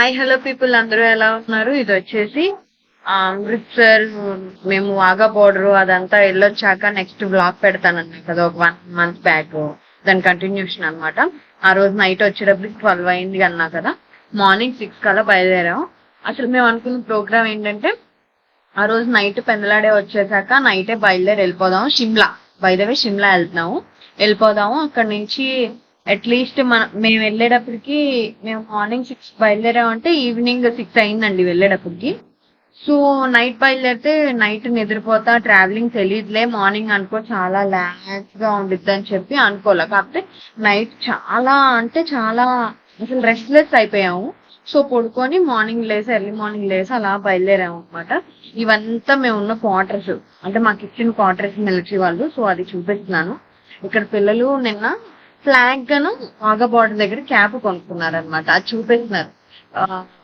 Hi hello people, అందరూ ఎలా ఉన్నారు? ఇది వచ్చేసి అమృత్సర్. మేము వాఘా బోర్డర్ అదంతా వెళ్ళొచ్చాక నెక్స్ట్ బ్లాగ్ పెడతానన్నా కదా, ఒక 1 month బ్యాక్. దాని కంటిన్యూషన్ అనమాట. ఆ రోజు నైట్ వచ్చేటప్పటికి 12 అయింది అన్నా కదా. మార్నింగ్ 6 కల్లా బయలుదేరాం. అసలు మేము అనుకున్న ప్రోగ్రామ్ ఏంటంటే, ఆ రోజు నైట్ పెందలాడే వచ్చేసాక నైటే బయలుదేరి వెళ్ళిపోదాం షిమ్లా. బయలుదేరి షిమ్లా వెళ్ళిపోదాము. అక్కడ నుంచి అట్లీస్ట్ మేము వెళ్ళేటప్పటికి, మేము మార్నింగ్ 6 బయలుదేరామంటే ఈవినింగ్ 6 అయిందండి వెళ్ళేటప్పటికి. సో నైట్ బయలుదేరితే నైట్ నిద్రపోతా, ట్రావెలింగ్ తెలియదులే, మార్నింగ్ అనుకో చాలా ల్యాక్స్ గా ఉండిద్ది అని చెప్పి అనుకోలే. కాకపోతే నైట్ చాలా అంటే చాలా అసలు రెస్ట్లెస్ అయిపోయాము. సో పడుకొని ఎర్లీ మార్నింగ్ లేసి అలా బయలుదేరాము అనమాట. ఇవంతా మేము ఉన్న క్వార్టర్స్, అంటే మాకు ఇచ్చిన క్వార్టర్స్ మిలిటరీ వాళ్ళు. సో అది చూపిస్తున్నాను. ఇక్కడ పిల్లలు నిన్న ఫ్లాగ్ గాను వాఘా బార్డర్ దగ్గర క్యాప్ కొనుక్కున్నారు అనమాట. అది చూపిస్తున్నారు.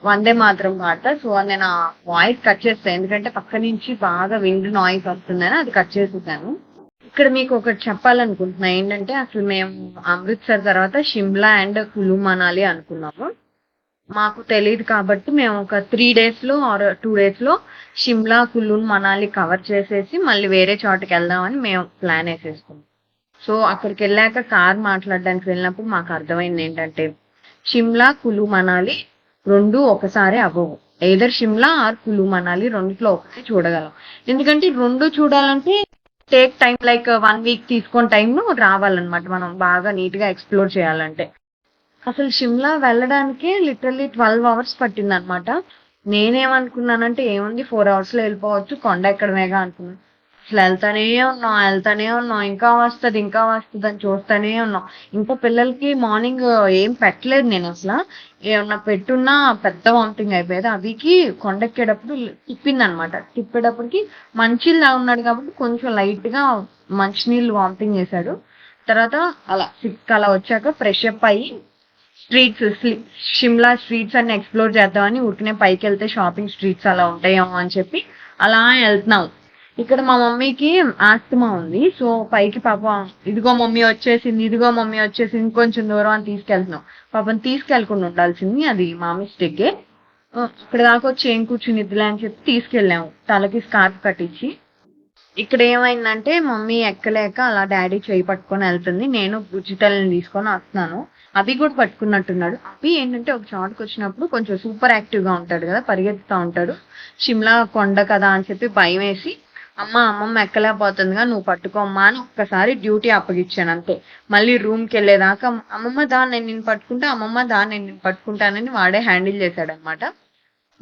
వందే మాత్రం పాట. సో నేను ఆ వాయిస్ కట్ చేస్తాను, ఎందుకంటే పక్క నుంచి బాగా విండ్ నాయిస్ వస్తుందని అది కట్ చేసేసాను. ఇక్కడ మీకు ఒకటి చెప్పాలనుకుంటున్నా ఏంటంటే, అసలు మేము అమృత్సర్ తర్వాత షిమ్లా అండ్ కులు మనాలి అనుకున్నాము. మాకు తెలియదు కాబట్టి మేము ఒక 3 days లో ఆర్ 2 days లో షిమ్లా కులు మనాలి కవర్ చేసేసి మళ్ళీ వేరే చోటకి వెళ్దామని మేము ప్లాన్ వేసేసుకున్నాం. సో అక్కడికి వెళ్ళాక కార్ మాట్లాడడానికి వెళ్ళినప్పుడు మాకు అర్థమైంది ఏంటంటే, షిమ్లా కులు మనాలి రెండు ఒకసారి అవ్వవు. ఎయిదర్ షిమ్లా ఆర్ కులు మనాలి రెండిట్లో ఒకటి చూడగలం. ఎందుకంటే రెండు చూడాలంటే టేక్ టైం, లైక్ 1 week తీసుకొని టైం రావాలన్నమాట, మనం బాగా నీట్ గా ఎక్స్ప్లోర్ చేయాలంటే. అసలు షిమ్లా వెళ్ళడానికే లిటరల్లీ 12 hours పట్టింది అనమాట. నేనేమనుకున్నానంటే ఏముంది 4 hours లో వెళ్ళిపోవచ్చు, కొండ ఎక్కడమేగా అనుకున్నాను. అసలు వెళ్తానే ఉన్నాం, ఇంకా వస్తుంది అని చూస్తానే ఉన్నాం. ఇంకా పిల్లలకి మార్నింగ్ ఏం పెట్టలేదు నేను. అసలు ఏమన్నా పెట్టున్నా పెద్ద వామిటింగ్ అయిపోయేది. అవికి కొండెక్కేటప్పుడు తిప్పింది అనమాట. తిప్పేటప్పటికి మంచిలా ఉన్నాడు కాబట్టి కొంచెం లైట్ గా మంచినీళ్ళు వామిటింగ్ చేశాడు. తర్వాత అలా 6 అలా వచ్చాక ఫ్రెష్ అప్ అయ్యి షిమ్లా స్ట్రీట్స్ అన్ని ఎక్స్ప్లోర్ చేద్దామని ఊరికనే పైకి వెళ్తే షాపింగ్ స్ట్రీట్స్ అలా ఉంటాయేమో అని చెప్పి అలా వెళ్తున్నాం. ఇక్కడ మా మమ్మీకి ఆస్తమా ఉంది. సో పైకి పాపం ఇదిగో మమ్మీ వచ్చేసింది ఇంకొంచెం దూరం అని తీసుకెళ్తున్నాం. పాపం తీసుకెళ్లకుండా ఉండాల్సింది, అది మా మిస్టేకే. ఇక్కడ దాకా వచ్చి ఏం కూర్చునిద్దులే అని చెప్పి తీసుకెళ్ళాము, తలకి స్కార్ఫ్ కట్టించి. ఇక్కడ ఏమైందంటే మమ్మీ ఎక్కలేక అలా డాడీ చేయి పట్టుకొని వెళ్తుంది, నేను బుజ్జితల్ని తీసుకొని వస్తున్నాను. అవి కూడా పట్టుకున్నట్టున్నాడు. అవి ఏంటంటే ఒక చోటుకు వచ్చినప్పుడు కొంచెం సూపర్ యాక్టివ్ గా ఉంటాడు కదా, పరిగెత్తుతా ఉంటాడు. షిమ్లా కొండ కదా అని చెప్పి భయం వేసి, అమ్మమ్మ ఎక్కలేకపోతుందిగా నువ్వు పట్టుకోమ్మా అని ఒక్కసారి డ్యూటీ అప్పగిచ్చాను అంతే. మళ్ళీ రూమ్కి వెళ్ళేదాకా అమ్మమ్మ దా నేను నిన్ను పట్టుకుంటానని వాడే హ్యాండిల్ చేశాడు అనమాట.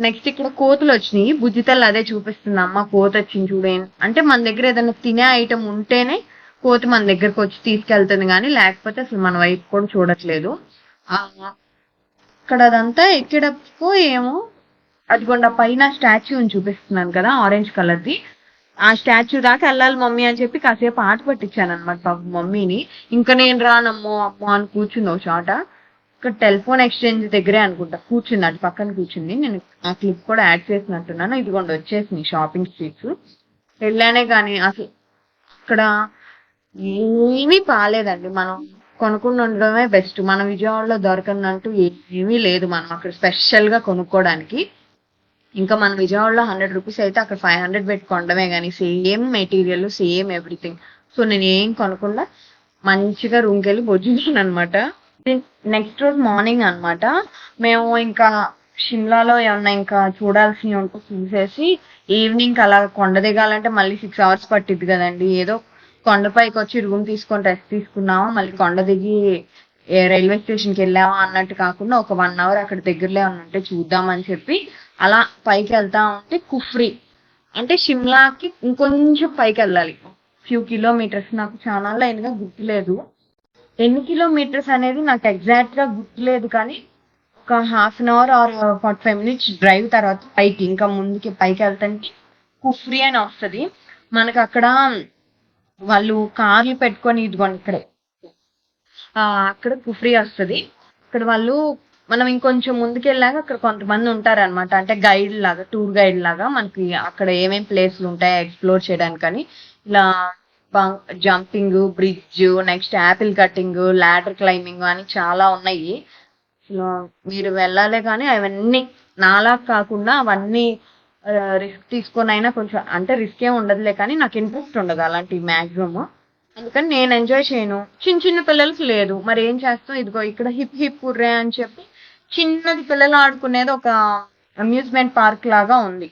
నెక్స్ట్ ఇక్కడ కోతులు వచ్చినాయి. బుజ్జితల్లి అదే చూపిస్తుంది, అమ్మ కోత వచ్చింది చూడే. అంటే మన దగ్గర ఏదైనా తినే ఐటమ్ ఉంటేనే కోతి మన దగ్గరకు వచ్చి తీసుకెళ్తుంది, కానీ లేకపోతే అసలు మన వైపు కూడా చూడట్లేదు. ఇక్కడ అదంతా ఎక్కేటప్పుడు ఏమో అదిగొండ పైన స్టాచ్యూ చూపిస్తున్నాను కదా, ఆరెంజ్ కలర్ది. ఆ స్టాచ్యూ దాకా వెళ్ళాలి మమ్మీ అని చెప్పి కాసేపు ఆట పట్టించాను అనమాట మమ్మీని. ఇంకా నేను రానమ్మో అమ్మో అని కూర్చుంది ఒక చోట. ఇక్కడ టెలిఫోన్ ఎక్స్చేంజ్ దగ్గరే అనుకుంటా కూర్చుంది, అటు పక్కన కూర్చుంది. నేను ఆ క్లిప్ కూడా యాడ్ చేసినట్టున్నాను. ఇదిగోండి వచ్చేసింది షాపింగ్ స్ట్రీట్స్. వెళ్ళానే కానీ అసలు అక్కడ ఏమీ బాగాలేదండి. మనం కొనుక్కుని ఉండడమే బెస్ట్. మన విజయవాడలో దొరకనంటూ ఏమీ లేదు మనం అక్కడ స్పెషల్ గా కొనుక్కోవడానికి. ఇంకా మన విజయవాడలో 100 రూపీస్ అయితే అక్కడ 500 పెట్టి కొనడమే కానీ same material, same everything. So నేను ఏం కొనకుండా మంచిగా రూమ్కి వెళ్ళి భోజనం అనమాట. నెక్స్ట్ రోజు మార్నింగ్ అనమాట. మేము ఇంకా షిమ్లాలో ఏమన్నా ఇంకా చూడాల్సినవి ఉంటే చూసేసి ఈవినింగ్ అలా కొండ దిగాలంటే మళ్ళీ 6 hours పట్టిద్ది కదండి. ఏదో కొండపైకి వచ్చి రూమ్ తీసుకొని రెస్ట్ తీసుకున్నామా, మళ్ళీ కొండ దిగి రైల్వే స్టేషన్కి వెళ్ళామా అన్నట్టు కాకుండా ఒక 1 hour అక్కడ దగ్గరలో ఉన్నట్టే చూద్దామని చెప్పి అలా పైకి వెళ్తా ఉంటే కుఫ్రీ అంటే షిమ్లాకి ఇంకొంచెం పైకి వెళ్ళాలి, ఫ్యూ కిలోమీటర్స్. నాకు చాలా లైన్ గా గుర్తులేదు ఎన్ని కిలోమీటర్స్ అనేది, నాకు ఎగ్జాక్ట్ గా గుర్తులేదు. కానీ ఒక 1/2 hour ఆర్ 45 minutes డ్రైవ్ తర్వాత పైకి ఇంకా ముందుకి పైకి వెళ్తానికి కుఫ్రీ అని వస్తుంది మనకు. అక్కడ వాళ్ళు కార్లు పెట్టుకొని ఇదిగోండి ఇక్కడే అక్కడ కుఫ్రీ వస్తుంది. ఇక్కడ వాళ్ళు మనం ఇంకొంచెం ముందుకెళ్ళాక అక్కడ కొంతమంది ఉంటారనమాట, అంటే గైడ్ లాగా, టూర్ గైడ్ లాగా మనకి అక్కడ ఏమేమి ప్లేస్లు ఉంటాయో ఎక్స్ప్లోర్ చేయడానికి. కానీ ఇలా jumping, bridge, next Apple cutting, ladder climbing అని చాలా ఉన్నాయి. అసలు మీరు వెళ్ళాలే కానీ అవన్నీ నాలా కాకుండా అవన్నీ రిస్క్ తీసుకొని అయినా కొంచెం అంటే రిస్క్ ఏమి ఉండదులే కానీ నాకు ఇంట్రెస్ట్ ఉండదు అలాంటివి మ్యాక్సిమం. అందుకని నేను ఎంజాయ్ చేయను. చిన్న చిన్న పిల్లలకి లేదు, మరి ఏం చేస్తాం. ఇదిగో ఇక్కడ హిప్ హిప్ ఉర్రే అని చెప్పి చిన్నది పిల్లలు ఆడుకునేది ఒక అమ్యూజ్మెంట్ పార్క్ లాగా ఉంది.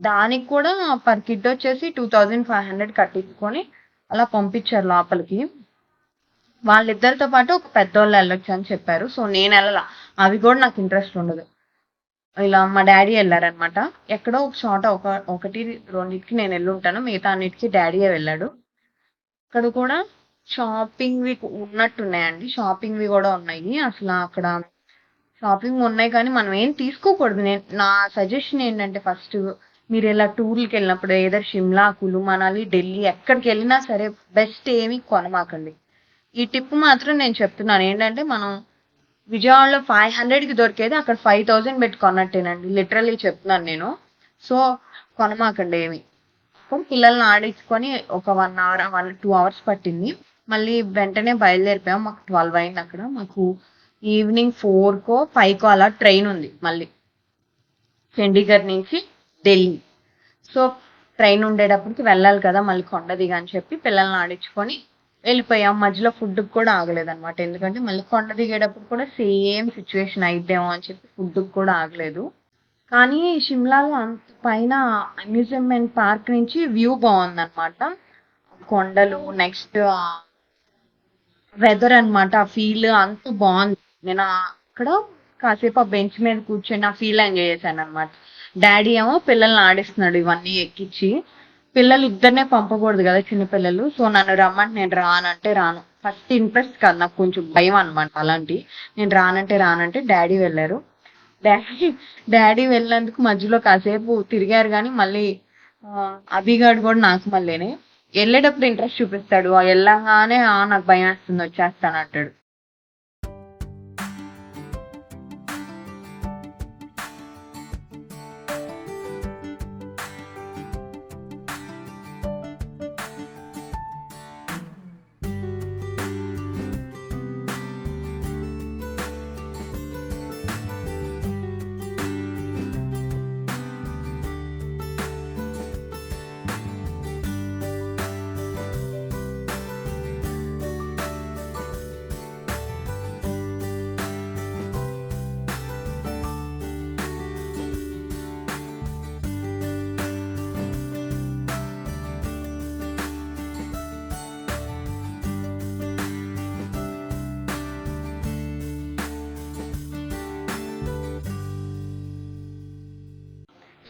దానికి కూడా పర్ కిడ్ వచ్చేసి 2500 కట్టించుకొని అలా పంపించారు లోపలికి. వాళ్ళిద్దరితో పాటు ఒక పెద్దోళ్ళు వెళ్ళొచ్చు అని చెప్పారు. సో నేను వెళ్ళాల, అవి కూడా నాకు ఇంట్రెస్ట్ ఉండదు. ఇలా మా డాడీ వెళ్ళారనమాట. ఎక్కడో ఒక చోట ఒకటి రెండింటికి నేను వెళ్ళి ఉంటాను, మిగతా అన్నిటికీ డాడీయే వెళ్ళాడు. అక్కడ కూడా షాపింగ్వి ఉన్నట్టున్నాయండి, షాపింగ్వి కూడా ఉన్నాయి. అసలు అక్కడ షాపింగ్ ఉన్నాయి కానీ మనం ఏం తీసుకోకూడదు. నా సజెషన్ ఏంటంటే ఫస్ట్ మీరు ఇలా టూర్లకి వెళ్ళినప్పుడు ఏదో షిమ్లా, కులు మనాలి, ఢిల్లీ ఎక్కడికి వెళ్ళినా సరే బెస్ట్ ఏమి కొనమాకండి. ఈ టిప్ మాత్రం నేను చెప్తున్నాను. ఏంటంటే మనం విజయవాడలో 500కి దొరికేది అక్కడ 5000 పెట్టి కొన్నట్టేనండి, లిటరల్లీ చెప్తున్నాను నేను. సో కొనమాకండి ఏమి. పిల్లల్ని ఆడించుకొని ఒక 1 hour 2 hours పట్టింది. మళ్ళీ వెంటనే బయలుదేరిపోయాం. మాకు 12 అయింది అక్కడ. మాకు ఈవినింగ్ 4కో 5కో అలా ట్రైన్ ఉంది మళ్ళీ చండీగఢ్ నుంచి ఢిల్లీ. సో ట్రైన్ ఉండేటప్పటికి వెళ్ళాలి కదా మళ్ళీ కొండ దిగా అని చెప్పి పిల్లల్ని ఆడించుకొని వెళ్ళిపోయాం. మధ్యలో ఫుడ్కి కూడా ఆగలేదు అనమాట, ఎందుకంటే మళ్ళీ కొండ దిగేటప్పుడు కూడా సేమ్ సిచ్యువేషన్ అయిద్దాము అని చెప్పి ఫుడ్కి కూడా ఆగలేదు. కానీ షిమ్లాలో అంత పైన అమ్యూజ్మెంట్ పార్క్ నుంచి వ్యూ బాగుందన్నమాట. కొండలు, నెక్స్ట్ వెదర్ అనమాట, ఆ ఫీల్ అంత బాగుంది. నేను అక్కడ కాసేపు ఆ బెంచ్ మీద కూర్చొని ఆ ఫీల్ ఎంజాయ్ చేశాను అనమాట. డాడీ ఏమో పిల్లల్ని ఆడిస్తున్నాడు ఇవన్నీ ఎక్కించి. పిల్లలు ఇద్దరినే పంపకూడదు కదా చిన్నపిల్లలు. సో నన్ను రమ్మంటే నేను రానంటే రాను. ఫస్ట్ ఇంట్రెస్ట్ కాదు, నాకు కొంచెం భయం అనమాట అలాంటి. నేను రానంటే డాడీ వెళ్ళారు. డాడీ వెళ్ళినందుకు మధ్యలో కాసేపు తిరిగారు కానీ మళ్ళీ అభిగాడు కూడా నాకు మళ్ళీనే వెళ్ళేటప్పుడు ఇంట్రెస్ట్ చూపిస్తాడు, వెళ్ళంగానే నాకు భయం వేస్తుంది వచ్చేస్తాను అంటాడు.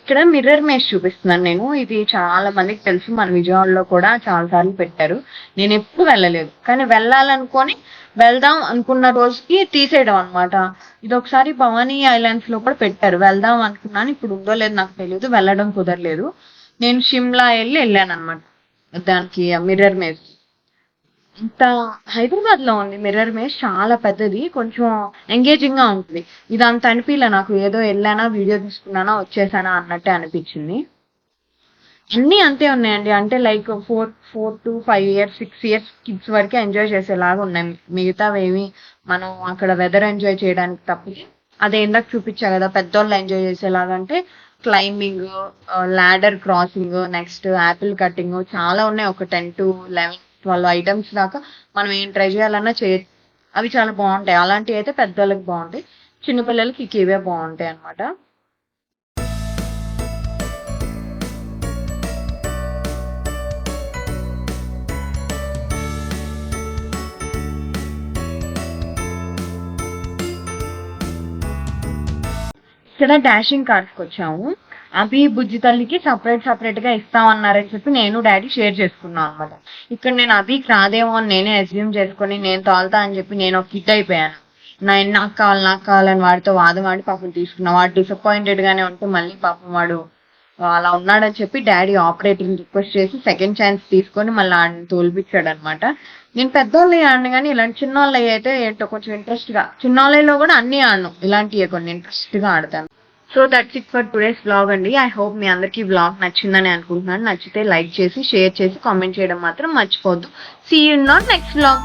ఇక్కడ మిర్రర్ మేజ్ చూపిస్తున్నాను నేను. ఇది చాలా మందికి తెలుసు, మన విజయవాడలో కూడా చాలా సార్లు పెట్టారు. నేను ఎప్పుడు వెళ్ళలేదు, కానీ వెళ్ళాలనుకొని వెళ్దాం అనుకున్న రోజుకి తీసేయడం అనమాట. ఇది ఒకసారి భవానీ ఐలాండ్స్ లో కూడా పెట్టారు, వెళ్దాం అనుకున్నాను. ఇప్పుడు ఉందో లేదో నాకు తెలియదు, వెళ్ళడం కుదరలేదు. నేను షిమ్లా వెళ్ళాను అనమాట దానికి మిర్రర్ మేజ్. ఇంత హైదరాబాద్ లో ఉంది మిర్రర్ మేజ్, చాలా పెద్దది, కొంచెం ఎంగేజింగ్ గా ఉంటుంది. ఇది అంత అనిపించలే నాకు, ఏదో వెళ్ళానా వీడియో తీసుకున్నానా వచ్చేసానా అన్నట్టే అనిపించింది. అన్ని అంతే ఉన్నాయండి, అంటే like 4 to 5 years 6 years kids వరకే ఎంజాయ్ చేసేలాగా ఉన్నాయి. మిగతావేమి మనం అక్కడ వెదర్ ఎంజాయ్ చేయడానికి తప్పితే అదే ఇందాక చూపించా కదా పెద్దోళ్ళు ఎంజాయ్ చేసేలాగా, అంటే climbing, ladder crossing, next Apple cutting చాలా ఉన్నాయి. ఒక 10 to 11-12 ఐటమ్స్ దాకా మనం ఏం ట్రై చేయాలన్నా చేయొచ్చు. అవి చాలా బాగుంటాయి. అలాంటివి అయితే పెద్దోళ్ళకి బాగుంటాయి, చిన్నపిల్లలకి ఇవే బాగుంటాయి అనమాట. ఇక్కడ డాషింగ్ కార్డ్స్కి వచ్చాము. అవి బుజ్జి తల్లికి సపరేట్ గా ఇస్తామన్నారని చెప్పి నేను డాడీ షేర్ చేసుకున్నాను అనమాట. ఇక్కడ నేను అభికి రాదేమో అని నేనే అజ్యూమ్ చేసుకొని నేను తోలుతా అని చెప్పి నేను ఒక కిట్ అయిపోయాను. నాకు కావాలని వాడితో వాడి పాపం తీసుకున్నా. వాడు డిసప్పాయింటెడ్ గానే ఉంటే మళ్ళీ పాపం వాడు అలా ఉన్నాడని చెప్పి డాడీ ఆపరేటర్ రిక్వెస్ట్ చేసి సెకండ్ ఛాన్స్ తీసుకొని మళ్ళీ ఆడిని తోల్పించాడు అనమాట. నేను పెద్దవాళ్ళు ఆడిన కానీ ఇలాంటి చిన్నవాళ్ళు అయితే ఏంటో కొంచెం ఇంట్రెస్ట్ గా, చిన్నవాళ్ళలో కూడా అన్ని ఆడను, ఇలాంటివి కొన్ని ఇంట్రెస్ట్ గా ఆడతాను. So that's it for today's vlog అండి. ఐ హోప్ మీ అందరికీ వ్లాగ్ నచ్చిందని అనుకుంటున్నాను. నచ్చితే లైక్ చేసి షేర్ చేసి కామెంట్ చేయడం మాత్రం మర్చిపోద్దు. See you in our next vlog.